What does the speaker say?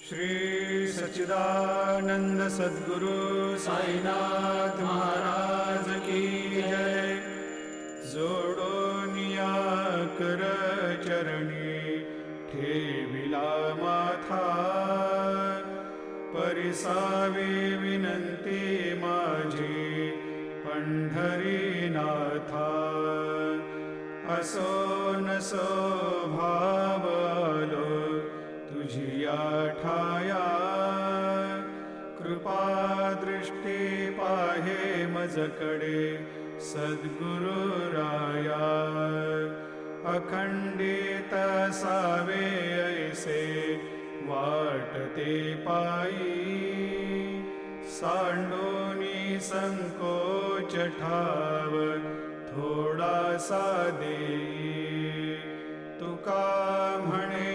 श्री सच्चिदानंद सद्गुरु साईनाथ महाराज की जय। जोडोनिया कर चरणी ठेविला माथा, परिसावी विनंती माझी पंढरीनाथा। असो नसो भाव आलो तुझिया ठाया, कृपा दृष्टी पाहे मजकडे सद्गुरु राया। अखंडित सावे ऐसे वाटते पायी, सांडोनी संकोच ठाव थोडासा देई। तुका म्हणे